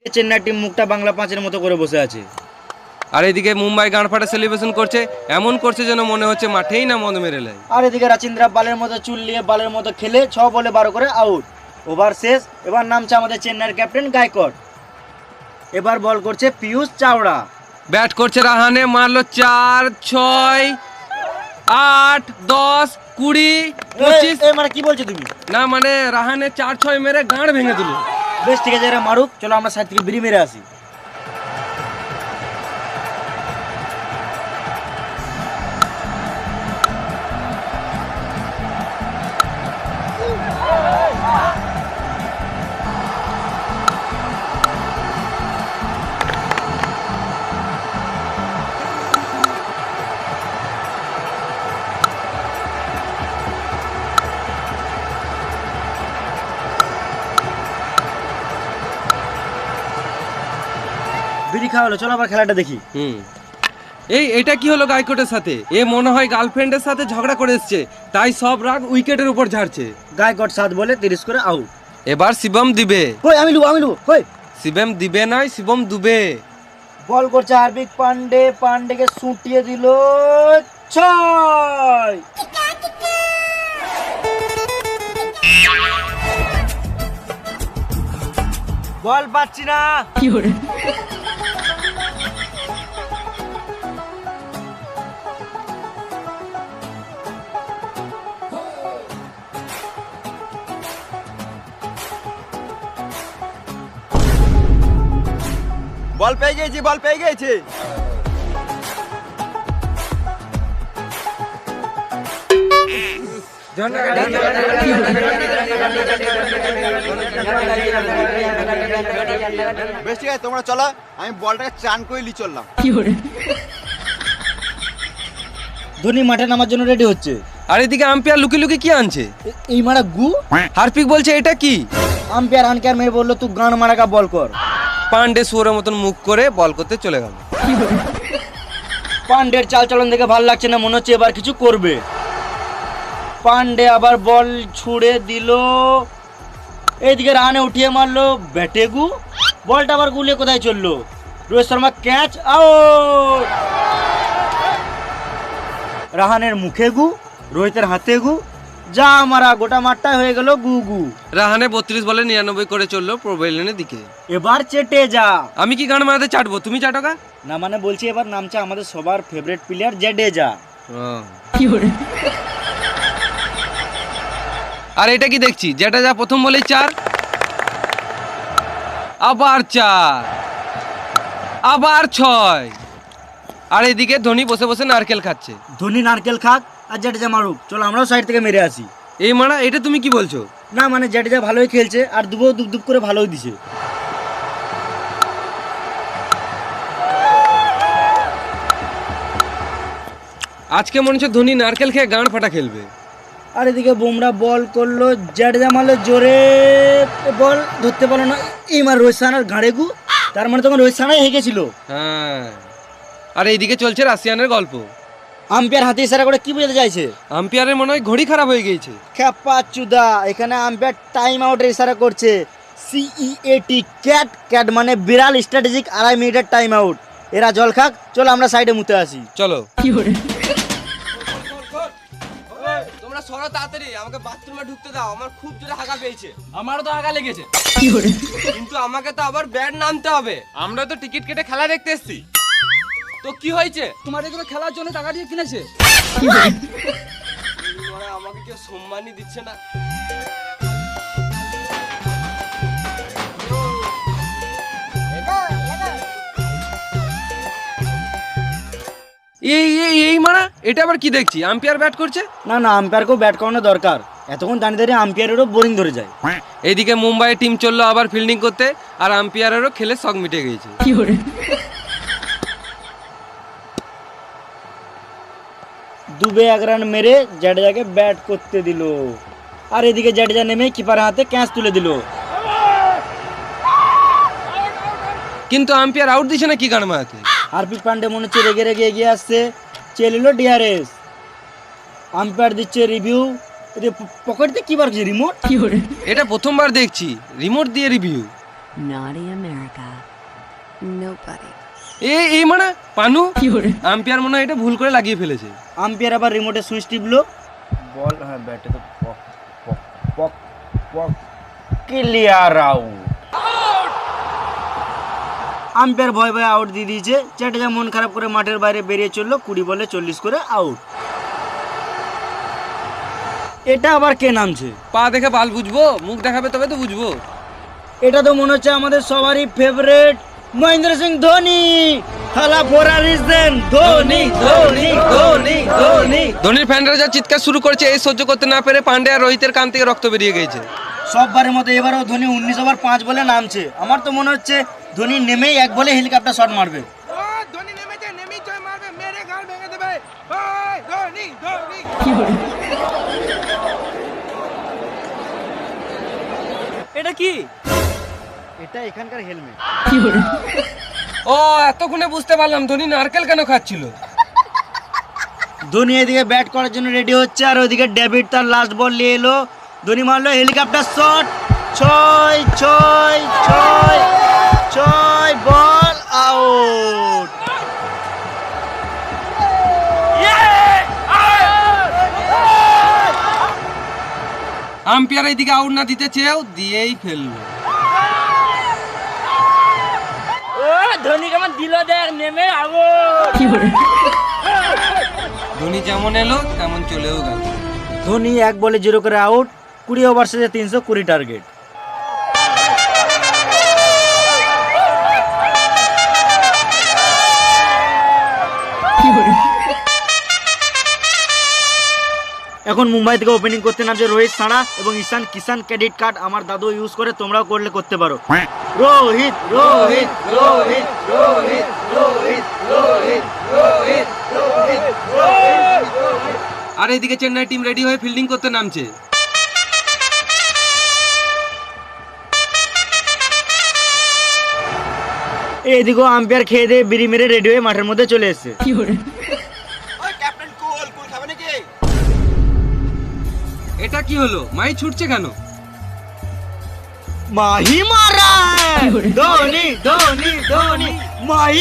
Chennai team মুখটা বাংলা পাঁচের মতো করে বসে আছে। আর এদিকে মুম্বাই গান ফাটা সেলিব্রেশন করছে, এমন করছে যেন মনে হচ্ছে মাঠেই না মদ মেরে লাই। আর এদিকে রাচিন্দ্রা বালের মতো চুল নিয়ে বালের মতো খেলে 6 বলে 12 করে আউট। ওভার শেষ, এবার নামছে আমাদের চেন্নাইয়ের ক্যাপ্টেন গায়কোয়াড়। এবার বল করছে পিয়ুষ চাওড়া। ব্যাট করছে রাহানে, মারলো 4, 6, 8, 10, 20, 25। মানে কি বলছো তুমি? না মানে রাহানে 4, 6 মেরে গাঁড় ভেঙে দিল। বেশ ঠিক আছে, এরা মারুক, চলো আমরা সাইড থেকে বিড়ি মেরে আসি। বিড়ি খাওয়া হলো, চলো আবার খেলাটা দেখি। এটা কি হলো গায়কোটের সাথে? এ মনে হয় গার্লফ্রেন্ডের সাথে ঝগড়া করে এসছে, তাই সব রাগ উইকেটের উপর ঝাড়ছে। গায়কোয়াড় 7 বলে 30 করে আউট। এবার শিবম দিবে। কই আমি লুবো কই? শিবম দিবে নয়, শিবম দুবে। বল করছে হার্দিক পান্ডে, পান্ডেকে সুটিয়ে দিল 6। বল পাচ্ছি না। বল পেয়ে গেছি, বল পেয়ে গেছি। বেশ ঠিক আছে, তোমরা চলো, আমি বলটাকে চান করে লি চললাম। ধোনি মাঠে নামার জন্য রেডি হচ্ছে। আর এদিকে আম্পায়ার লুকি লুকি কি আনছে? এই মারা গু। হার্পিক বলছে এটা কি? আম্পায়ার আনকার মেয়ে বললো তুই গান মারাকা বল কর। পান্ডে শুয়োরের মতন মুখ করে বল করতে চলে গেল। পান্ডের চাল চলন দেখে ভালো লাগছে না, মনে হচ্ছে এবার কিছু করবে। পান্ডে আবার বল ছুড়ে দিল, এইদিকে রানে উঠিয়ে মারলো ব্যাটেগু। বলটা আবার গুলিয়ে কোথায় চললো? Rohit Sharma catch, out. রাহানের মুখে গু, রোহিতের হাতে গু, যা মারা গোটা মাঠটা হয়ে গেল গু গু। রাহানে 32 বলে 99 করে চললো প্রোভেলিনের দিকে। এবার চেটে যা। আমি কি গান মারাতে চাটবো, তুমি চাটোগা? না মানে বলছি এবার নামছে আমাদের সবার ফেভারিট প্লেয়ার জাডেজা। আর এটা কি দেখছি? যেটা যা প্রথম বলেই 4, আবার 4, আবার 6। আর এদিকে ধোনি বসে বসে নারকেল খাচ্ছে। ধোনি নারকেল খাক আর জাডেজা মারুক, চলো আমরাও সাইড থেকে মেরে আসি। এই মারা, এটা তুমি কি বলছো? না মানে জাডেজা ভালোই খেলছে আর দুবো দুপ দুপ করে ভালোই দিছে। আজকে মনে হচ্ছে ধোনি নারকেল খেয়ে গান ফাটা খেলবে। আর এদিকে বুমরা বল করলো, জাডেজা মারলো জোরে, বল ধরতে পারলো না। এই মার রোহিত শর্মার ঘাড়ে গু, তার মানে তখন রোহিত শর্মাই হেগেছিল। হ্যাঁ, আর এইদিকে চলছে রাশিয়ানের গল্প। আম্পায়ার হাতে ইশারা করে কি বোঝাতে চাইছে? আম্পায়ারের মনে হয় ঘড়ি খারাপ হয়ে গিয়েছে। খেপা চুদা, এখানে আম্পায়ার টাইম আউটের ইশারা করছে। CEAT, ক্যাট, ক্যাট মানে বিড়াল, স্ট্র্যাটেজিক 2.5 মিনিটের টাইম আউট। এরা জল খাক, চলো আমরা সাইডে মুতে আসি। চলো। তোমরা সরো তাড়াতাড়ি, আমাকে বাথরুমে ঢুকতে দাও, আমার খুব জোরে হাগা পেয়েছে। আমারও তো আগা লেগেছে। কিন্তু আমাকে তো আবার ব্যাট নামতে হবে। আমরা তো টিকিট কেটে খেলা দেখতে এসেছি। তো কি হয়েছে? তোমার এগুলো খেলার জন্য টাকা দিয়ে কিনেছে। আমাকে কেউ সম্মানই দিচ্ছে না। এই মারা, এটা আবার কি দেখছি? আম্পায়ার ব্যাট করছে। না না, আম্পায়ারকেও ব্যাট করানো দরকার, এতক্ষণ দাঁড়িয়ে দাঁড়িয়ে আম্পায়ারেরও বোরিং ধরে যায়। এইদিকে মুম্বাই টিম চললো আবার ফিল্ডিং করতে, আর আম্পায়ারেরও খেলে শখ মিটে গিয়েছে। দুবে 1 রান মেরে জাডেজাকে ব্যাট করতে দিল। আর এদিকে জাডেজা নেমে কিপারের হাতে ক্যাচ তুলে দিল। কিন্তু আম্পায়ার আউট দিছে না কি গান মারাতে? হার্দিক পান্ডে মনে হচ্ছে রেগে রেগে এগিয়ে আসছে, চেয়ে নিল DRS। আম্পায়ার দিচ্ছে রিভিউ। পকেট দিয়ে কি বার করছে? রিমোট। এটা প্রথমবার দেখছি রিমোট দিয়ে রিভিউ। Naughty America. Nobody. এই মানে পানু আম্পায়ার মনে হয় এটা ভুল করে লাগিয়ে ফেলেছে। আম্পায়ার আবার রিমোটে সুইচ টিপলো, বল হ্যাঁ ব্যাটে তো পক পক পক পক ক্লিয়ার আউট। আম্পায়ার ভয় ভয় আউট দিয়ে দিয়েছে। জাডেজা মন খারাপ করে মাঠের বাইরে বেরিয়ে চললো, 20 বলে 40 করে আউট। এটা আবার কে নামছে? পা দেখে বাল বুঝবো, মুখ দেখাবে তবে তো বুঝবো। এটা তো মনে হচ্ছে আমাদের সবারই ফেভারিট মহেন্দ্র সিং ধোনি। থালা ফোরা রিজন ধোনি ধোনি ধোনি ধোনি। ধোনির ফ্যানরা যা চিৎকার শুরু করেছে এই সহ্য করতে না পেরে পান্ডে আর রোহিতের কান থেকে রক্ত বেরিয়ে গেছে। সববারের মতো এবারও ধোনি 19 ওভার 5 বলে নামছে। আমার তো মনে হচ্ছে ধোনি নেমেই এক বলে হেলিকপ্টার শট মারবে। ধোনি নেমেছে, নেমেই জয় মারবে, মেরে গাল ভেঙে দেবে। ওই ধোনি ধোনি। এটা কি? এটা এখানকার হেলমেট। ও এতক্ষণে বুঝতে পারলাম ধোনি নারকেল কেন খাচ্ছিল। ধোনি এদিকে ব্যাট করার জন্য রেডি হচ্ছে আর ওইদিকে ডেভিড তার লাস্ট বল নিয়ে এলো। ধোনি মারলো helicopter shot, 6 ball out. Umpire এইদিকে আউট না দিতে চেয়েও দিয়েই ফেললো। ধোনি কেমন দিল দেখ, নেমে আউট। ধোনি যেমন এলো তেমন চলেও গেল। ধোনি 1 বলে 0 করে আউট। 20 ওভার শেষে 320 টার্গেট। এখন মুম্বাই থেকে ওপেনিং করতে নামছে রোহিত সানা এবং ঈশান কিষান। ক্রেডিট কার্ড আমার দাদু ইউজ করে, তোমরাও করলে করতে পারো। রোহিত রোহিত রোহিত রোহিত রোহিত রোহিত রোহিত রোহিত। আর এইদিকে চেন্নাই টিম রেডি হয়ে ফিল্ডিং করতে নামছে। এইদিকেও আম্পায়ার খেয়ে দিয়ে বিড়ি মেরে রেডি হয়ে মাঠের মধ্যে চলে এসেছে। ওই ক্যাপ্টেন কুল কুল খাবে নাকি? এটা কি হলো? মাই ছুটছে কেন? মাহি মারা ধোনি ধোনি ধোনি মাহি।